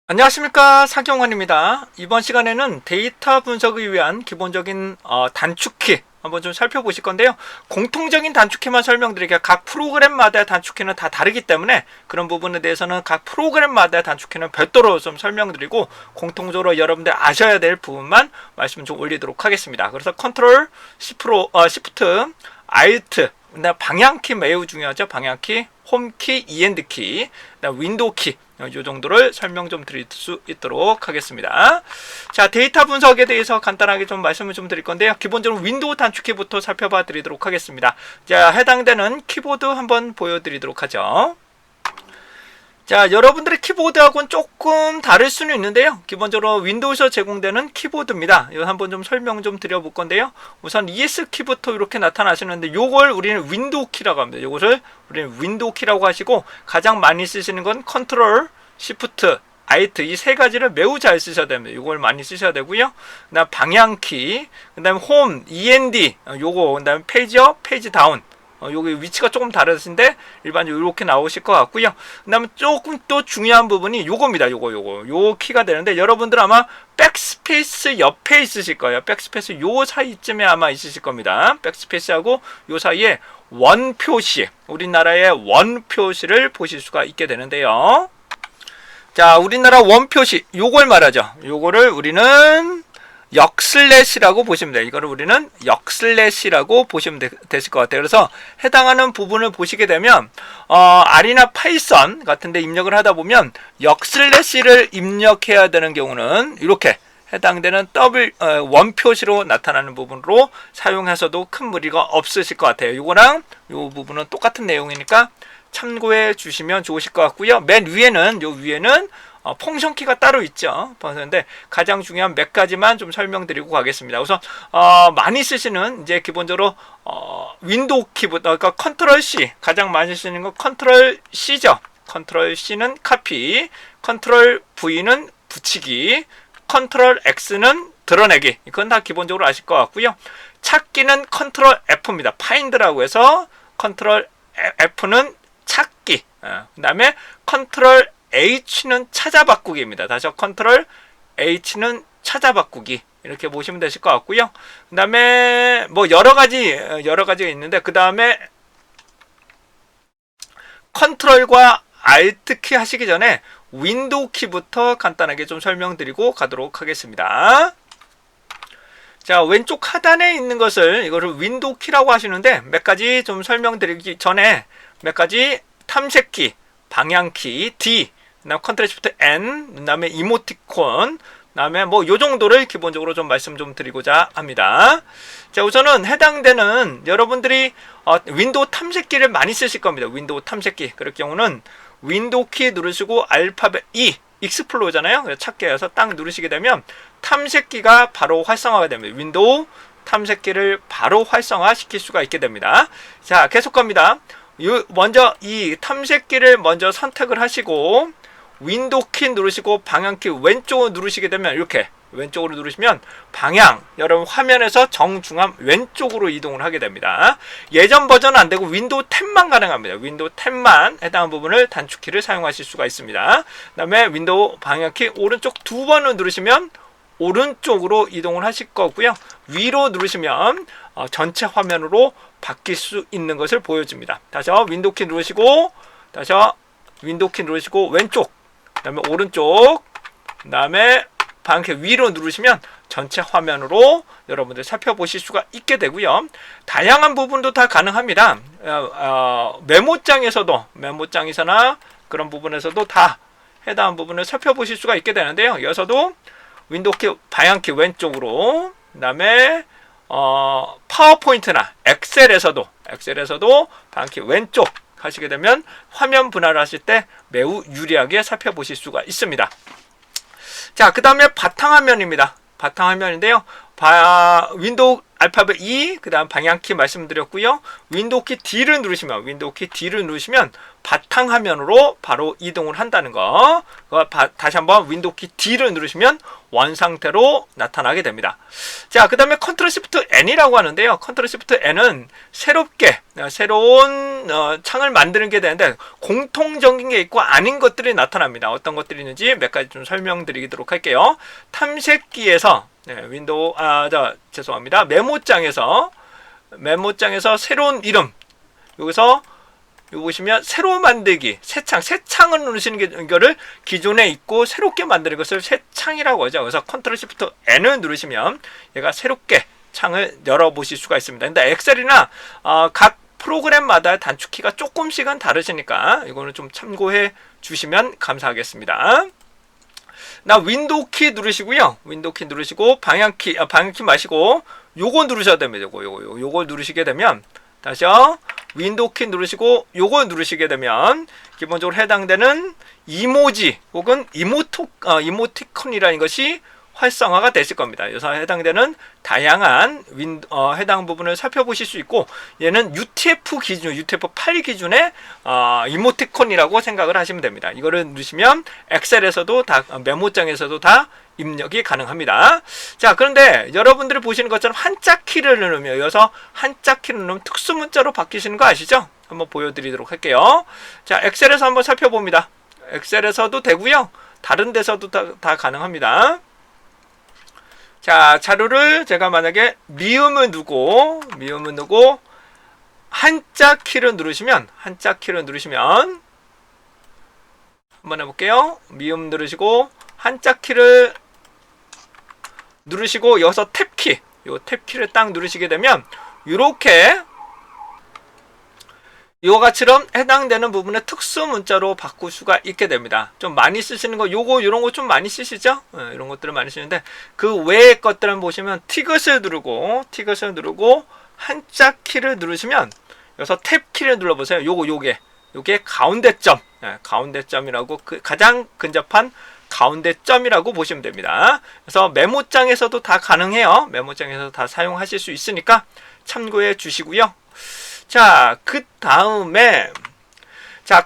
안녕하십니까, 상경환입니다. 이번 시간에는 데이터 분석을 위한 기본적인 단축키 한번 좀 살펴보실 건데요. 공통적인 단축키만 설명드릴게요. 각 프로그램마다의 단축키는 다 다르기 때문에 그런 부분에 대해서는 각 프로그램마다의 단축키는 별도로 좀 설명드리고, 공통적으로 여러분들 아셔야 될 부분만 말씀 좀 올리도록 하겠습니다. 그래서 컨트롤, 시프트, 알트, 방향키 매우 중요하죠. 방향키, 홈키, END키, 윈도우키, 이 정도를 설명 좀 드릴 수 있도록 하겠습니다. 자, 데이터 분석에 대해서 간단하게 좀 말씀을 좀 드릴 건데요. 기본적으로 윈도우 단축키부터 살펴봐 드리도록 하겠습니다. 자, 해당되는 키보드 한번 보여드리도록 하죠. 자, 여러분들의 키보드하고는 조금 다를 수는 있는데요. 기본적으로 윈도우에서 제공되는 키보드입니다. 이거 한번 좀 설명 좀 드려볼 건데요. 우선 ES 키부터 이렇게 나타나시는데, 요걸 우리는 윈도우 키라고 합니다. 요것을 우리는 윈도우 키라고 하시고, 가장 많이 쓰시는 건 컨트롤, 시프트, 알트, 이 세 가지를 매우 잘 쓰셔야 됩니다. 이걸 많이 쓰셔야 되고요. 그다음 방향키, 그다음 홈, END, 요거, 그다음 페이지업, 페이지 다운. 여기 위치가 조금 다르신데 일반적으로 이렇게 나오실 것 같고요. 그 다음에 조금 또 중요한 부분이 요겁니다. 요 키가 되는데, 여러분들 아마 백스페이스 옆에 있으실 거예요. 백스페이스 요 사이쯤에 아마 있으실 겁니다. 백스페이스하고 요 사이에 원 표시, 우리나라의 원 표시를 보실 수가 있게 되는데요. 자, 우리나라 원 표시, 요걸 말하죠. 요거를 우리는 역슬래시라고 보시면 돼요. 이거를 우리는 역슬래시라고 보시면 되실 것 같아요. 그래서 해당하는 부분을 보시게 되면 R이나 파이썬 같은 데 입력을 하다 보면 역슬래시를 입력해야 되는 경우는 이렇게 해당되는 원 표시로 나타나는 부분으로 사용해서도 큰 무리가 없으실 것 같아요. 이거랑 이 부분은 똑같은 내용이니까 참고해 주시면 좋으실 것 같고요. 맨 위에는, 펑션키가 따로 있죠. 그런데 가장 중요한 몇 가지만 좀 설명드리고 가겠습니다. 우선 많이 쓰시는, 이제 기본적으로 윈도우 키보다, 그러니까 컨트롤 C, 가장 많이 쓰시는 건 컨트롤 C죠. 컨트롤 C는 카피, 컨트롤 V는 붙이기, 컨트롤 X는 드러내기. 이건 다 기본적으로 아실 것 같고요. 찾기는 컨트롤 F입니다. 파인드라고 해서 컨트롤 F는 찾기. 그 다음에 컨트롤 H는 찾아바꾸기입니다. 다시 컨트롤 H는 찾아바꾸기, 이렇게 보시면 되실 것 같고요. 그 다음에 뭐 여러 가지가 있는데, 그 다음에 컨트롤과 알트 키 하시기 전에 윈도우 키부터 간단하게 좀 설명드리고 가도록 하겠습니다. 자, 왼쪽 하단에 있는 것을, 이거를 윈도우 키라고 하시는데, 몇 가지 좀 설명드리기 전에 몇 가지 탐색키, 방향키, D, 그다음 컨트롤 시프트 N, 그다음에 이모티콘, 그다음에 뭐 요 정도를 기본적으로 좀 말씀 좀 드리고자 합니다. 자, 우선은 해당되는, 여러분들이 윈도우 탐색키를 많이 쓰실 겁니다. 윈도우 탐색키. 그럴 경우는 윈도우 키 누르시고 알파벳 E, 익스플로어잖아요. 그래서 찾게 해서 딱 누르시게 되면 탐색키가 바로 활성화가 됩니다. 윈도우 탐색키를 바로 활성화 시킬 수가 있게 됩니다. 자, 계속 갑니다. 먼저 이 탐색키를 먼저 선택을 하시고, 윈도우 키 누르시고 방향키 왼쪽으로 누르시게 되면, 이렇게 왼쪽으로 누르시면 방향, 여러분 화면에서 정중앙 왼쪽으로 이동을 하게 됩니다. 예전 버전은 안 되고 윈도우 10만 가능합니다. 윈도우 10만 해당 부분을 단축키를 사용하실 수가 있습니다. 그 다음에 윈도우 방향키 오른쪽 두 번을 누르시면 오른쪽으로 이동을 하실 거고요. 위로 누르시면 전체 화면으로 바뀔 수 있는 것을 보여줍니다. 다시 윈도우 키 누르시고, 다시 윈도우 키 누르시고 왼쪽, 그 다음에 오른쪽, 그 다음에 방향키 위로 누르시면 전체 화면으로 여러분들 살펴보실 수가 있게 되고요. 다양한 부분도 다 가능합니다. 메모장에서나 그런 부분에서도 다 해당 부분을 살펴보실 수가 있게 되는데요. 여기서도 윈도우 키 방향키 왼쪽으로, 그 다음에 파워포인트나 엑셀에서도 방향키 왼쪽 하시게 되면 화면 분할을 하실 때 매우 유리하게 살펴보실 수가 있습니다. 자, 그 다음에 바탕화면입니다. 바탕화면인데요. 윈도우 알파벳 E, 그 다음 방향키 말씀드렸고요. 윈도우 키 D를 누르시면 바탕화면으로 바로 이동을 한다는 거. 다시 한번 윈도우 키 D를 누르시면 원상태로 나타나게 됩니다. 자, 그 다음에 컨트롤 시프트 N이라고 하는데요. 컨트롤 시프트 N은 새로운 창을 만드는 게 되는데, 공통적인 게 있고 아닌 것들이 나타납니다. 어떤 것들이 있는지 몇 가지 좀 설명드리도록 할게요. 탐색기에서 죄송합니다. 메모장에서 새로운 이름, 여기서 여기 보시면 새로 만들기, 새 창을 누르시는 거를 기존에 있고 새롭게 만드는 것을 새 창이라고 하죠. 그래서 컨트롤 시프트 N을 누르시면 얘가 새롭게 창을 열어보실 수가 있습니다. 근데 엑셀이나 각 프로그램마다 단축키가 조금씩은 다르시니까 이거는 좀 참고해 주시면 감사하겠습니다. 윈도우 키 누르시고요. 윈도우 키 누르시고 방향키 마시고 요거 누르셔야 됩니다. 요거 누르시게 되면 다시요. 윈도우 키 누르시고 요거 누르시게 되면 기본적으로 해당되는 이모지 혹은 이모티콘이라는 것이 활성화가 되실 겁니다. 그래서 해당되는 다양한 해당 부분을 살펴보실 수 있고, 얘는 UTF-8 기준의 이모티콘이라고 생각을 하시면 됩니다. 이거를 누르시면 엑셀에서도 메모장에서도 다 입력이 가능합니다. 자, 그런데 여러분들이 보시는 것처럼 한자 키를 누르면, 여기서 한자 키를 누르면 특수 문자로 바뀌시는 거 아시죠? 한번 보여드리도록 할게요. 자, 엑셀에서 한번 살펴봅니다. 엑셀에서도 되고요. 다른 데서도 다 가능합니다. 자, 자료를 제가 만약에 미음을 누르고 한자 키를 누르시면 한번 해볼게요. 미음 누르시고 한자 키를 누르시고 여기서 탭키, 요 탭키를 딱 누르시게 되면 이렇게 요가처럼 해당되는 부분을 특수 문자로 바꿀 수가 있게 됩니다. 좀 많이 쓰시는 거, 요런 거 좀 많이 쓰시죠? 이런 것들을 많이 쓰시는데, 그 외의 것들은 보시면 티귿을 누르고 한자 키를 누르시면 여기서 탭 키를 눌러보세요. 요게 가운데점, 가운데점이라고, 가장 근접한 가운데점이라고 보시면 됩니다. 그래서 메모장에서도 다 가능해요. 메모장에서 다 사용하실 수 있으니까 참고해 주시고요. 자, 그 다음에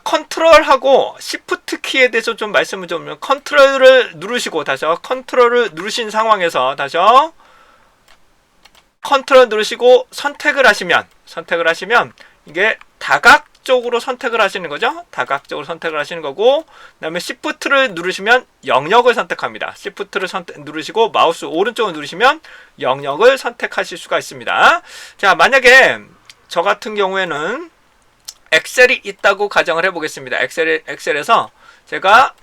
컨트롤하고 시프트 키에 대해서 좀 말씀을 좀, 컨트롤을 누르시고 컨트롤을 누르신 상황에서 컨트롤 누르시고 선택을 하시면 이게 다각적으로 선택을 하시는 거죠. 다각적으로 선택을 하시는 거고, 그 다음에 시프트를 누르시면 영역을 선택합니다. 시프트를 누르시고 마우스 오른쪽을 누르시면 영역을 선택하실 수가 있습니다. 자, 만약에 저 같은 경우에는 엑셀이 있다고 가정을 해보겠습니다. 엑셀에서 제가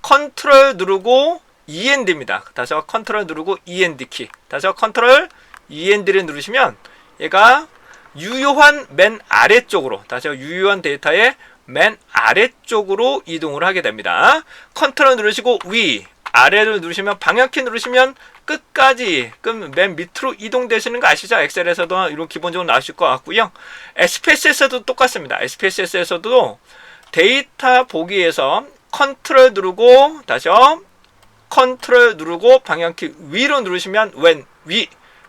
컨트롤 누르고 END입니다. 다시 컨트롤 누르고 END 키. 다시 컨트롤 END를 누르시면 얘가 유효한 맨 아래쪽으로, 유효한 데이터의 맨 아래쪽으로 이동을 하게 됩니다. 컨트롤 누르시고 아래를 누르시면, 방향키 누르시면 끝까지, 그럼 맨 밑으로 이동되시는 거 아시죠? 엑셀에서도 이런 기본적으로 나오실 것 같고요. SPSS에서도 똑같습니다. SPSS에서도 데이터 보기에서 컨트롤 누르고 컨트롤 누르고 방향키 위로 누르시면 위,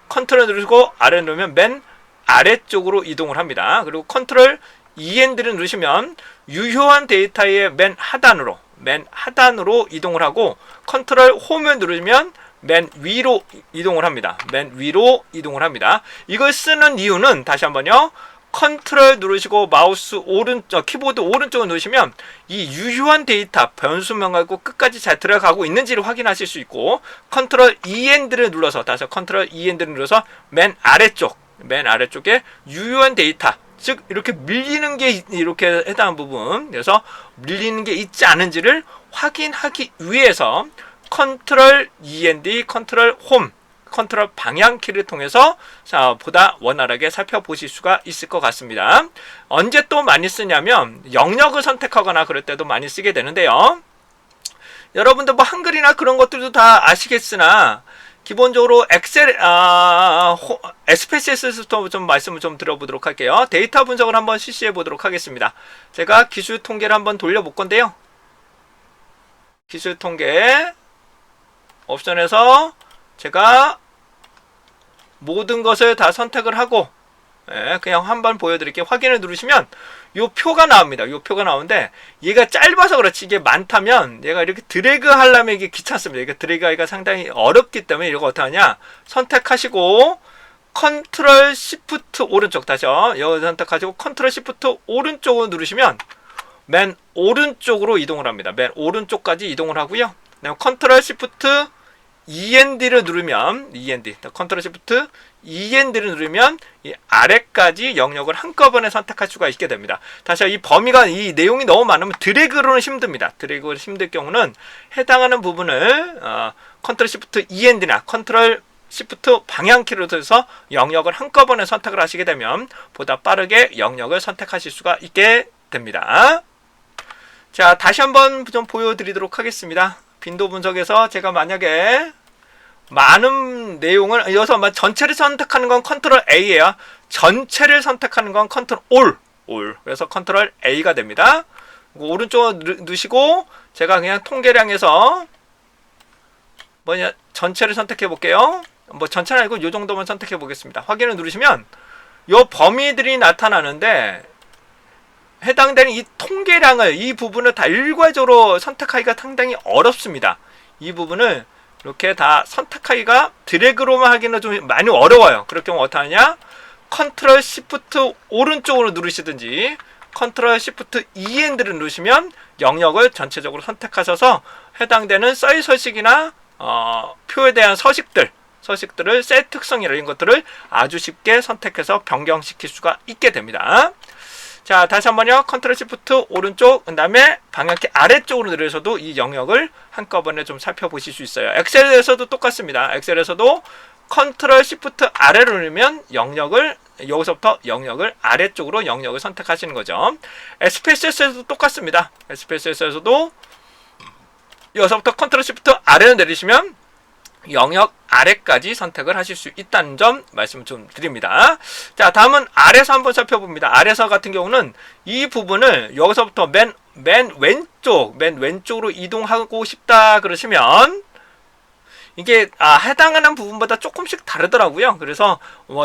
컨트롤 누르시고 아래 누르면 맨 아래쪽으로 이동을 합니다. 그리고 컨트롤 END를 누르시면 유효한 데이터의 맨 하단으로 이동을 하고, 컨트롤 홈을 누르면 맨 위로 이동을 합니다. 이걸 쓰는 이유는 다시 한번요. 컨트롤 누르시고 마우스 키보드 오른쪽을 누르시면 이 유효한 데이터 변수명하고 끝까지 잘 들어가고 있는지를 확인하실 수 있고, 컨트롤 END를 눌러서 맨 아래쪽에 유효한 데이터, 즉 이렇게 밀리는 게 이렇게 해당하는 부분, 그래서 밀리는 게 있지 않은지를 확인하기 위해서 컨트롤 END, 컨트롤 홈, 컨트롤 방향키를 통해서 보다 원활하게 살펴보실 수가 있을 것 같습니다. 언제 또 많이 쓰냐면 영역을 선택하거나 그럴 때도 많이 쓰게 되는데요. 여러분들 뭐 한글이나 그런 것들도 다 아시겠으나 기본적으로 SPSS부터 좀 말씀을 좀 드려보도록 할게요. 데이터 분석을 한번 실시해 보도록 하겠습니다. 제가 기술 통계를 한번 돌려볼 건데요. 기술 통계 옵션에서 제가 모든 것을 다 선택을 하고 그냥 한번 보여드릴게요. 확인을 누르시면 요 표가 나옵니다. 요 표가 나오는데 얘가 짧아서 그렇지 이게 많다면 얘가 이렇게 드래그 하려면 이게 귀찮습니다. 이게 드래그하기가 상당히 어렵기 때문에 이거 어떻게 하냐, 선택하시고 컨트롤 시프트 오른쪽 다시요. 여기 선택하시고 컨트롤 시프트 오른쪽을 누르시면 맨 오른쪽으로 이동을 합니다. 맨 오른쪽까지 이동을 하고요. 컨트롤 시프트 END를 누르면 컨트롤 시프트 END를 누르면 이 아래까지 영역을 한꺼번에 선택할 수가 있게 됩니다. 다시 이 범위가 이 내용이 너무 많으면 드래그로는 힘듭니다. 드래그로 힘들 경우는 해당하는 부분을 컨트롤 시프트 END나 컨트롤 시프트 방향키로 들어서 영역을 한꺼번에 선택을 하시게 되면 보다 빠르게 영역을 선택하실 수가 있게 됩니다. 자, 다시 한번 좀 보여드리도록 하겠습니다. 빈도 분석에서 제가 만약에 많은 내용을 여기서 전체를 선택하는 건 컨트롤 A예요. 전체를 선택하는 건 컨트롤 올. 그래서 컨트롤 A가 됩니다. 오른쪽으로 넣으시고 제가 그냥 통계량에서 전체를 선택해 볼게요. 전체는 아니고 이 정도만 선택해 보겠습니다. 확인을 누르시면 이 범위들이 나타나는데 해당되는 이 통계량을, 이 부분을 다 일괄적으로 선택하기가 상당히 어렵습니다. 이 부분을 이렇게 다 선택하기가 드래그로만 하기는 좀 많이 어려워요. 그럴 경우 어떻게 하냐, 컨트롤 시프트 오른쪽으로 누르시든지 컨트롤 시프트 END를 누르시면 영역을 전체적으로 선택하셔서 해당되는 썰 서식이나 표에 대한 서식들을 셀 특성이나 이런 것들을 아주 쉽게 선택해서 변경시킬 수가 있게 됩니다. 자, 다시 한번요. 컨트롤 시프트 오른쪽, 그 다음에 방향키 아래쪽으로 내려서도 이 영역을 한꺼번에 좀 살펴보실 수 있어요. 엑셀에서도 똑같습니다. 엑셀에서도 컨트롤 시프트 아래로 누르면 여기서부터 영역을 아래쪽으로 영역을 선택하시는 거죠. SPSS에서도 똑같습니다. SPSS에서도 여기서부터 컨트롤 시프트 아래로 내리시면 영역 아래까지 선택을 하실 수 있다는 점 말씀을 좀 드립니다. 자, 다음은 아래서 한번 살펴봅니다. 아래서 같은 경우는 이 부분을 여기서부터 맨 왼쪽으로 이동하고 싶다 그러시면 이게 해당하는 부분보다 조금씩 다르더라고요. 그래서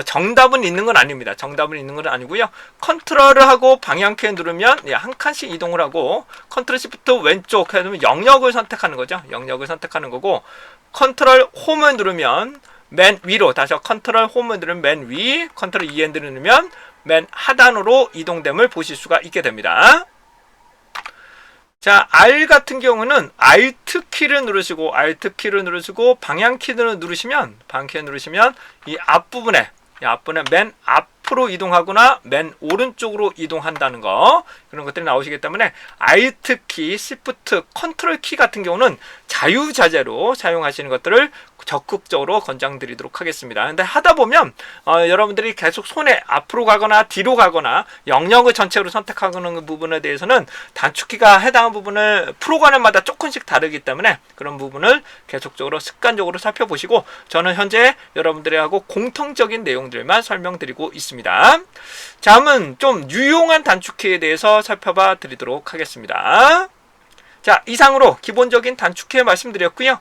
정답은 있는 건 아닙니다. 정답은 있는 건 아니고요. 컨트롤을 하고 방향키 누르면 한 칸씩 이동을 하고 컨트롤 시프트 왼쪽 해두면 영역을 선택하는 거죠. 영역을 선택하는 거고 컨트롤 홈을 누르면 맨 위로, 다시 컨트롤 홈을 누르면 맨 위, 컨트롤 END를 누르면 맨 하단으로 이동됨을 보실 수가 있게 됩니다. 자, R 같은 경우는 Alt 키를 누르시고 방향키를 누르시면 이 앞부분에 맨 앞으로 이동하거나 맨 오른쪽으로 이동한다는 거, 그런 것들이 나오시기 때문에 Alt 키, Shift, 컨트롤 키 같은 경우는 자유자재로 사용하시는 것들을 적극적으로 권장드리도록 하겠습니다. 근데 하다 보면 여러분들이 계속 손에 앞으로 가거나 뒤로 가거나 영역을 전체로 선택하는 부분에 대해서는 단축키가 해당하는 부분을 프로그램마다 조금씩 다르기 때문에 그런 부분을 계속적으로 습관적으로 살펴보시고, 저는 현재 여러분들하고 공통적인 내용들만 설명드리고 있습니다. 다음은 좀 유용한 단축키에 대해서 살펴봐 드리도록 하겠습니다. 자, 이상으로 기본적인 단축키 말씀드렸고요.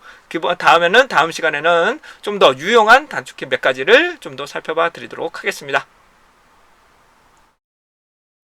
다음 시간에는 좀 더 유용한 단축키 몇 가지를 좀 더 살펴봐 드리도록 하겠습니다.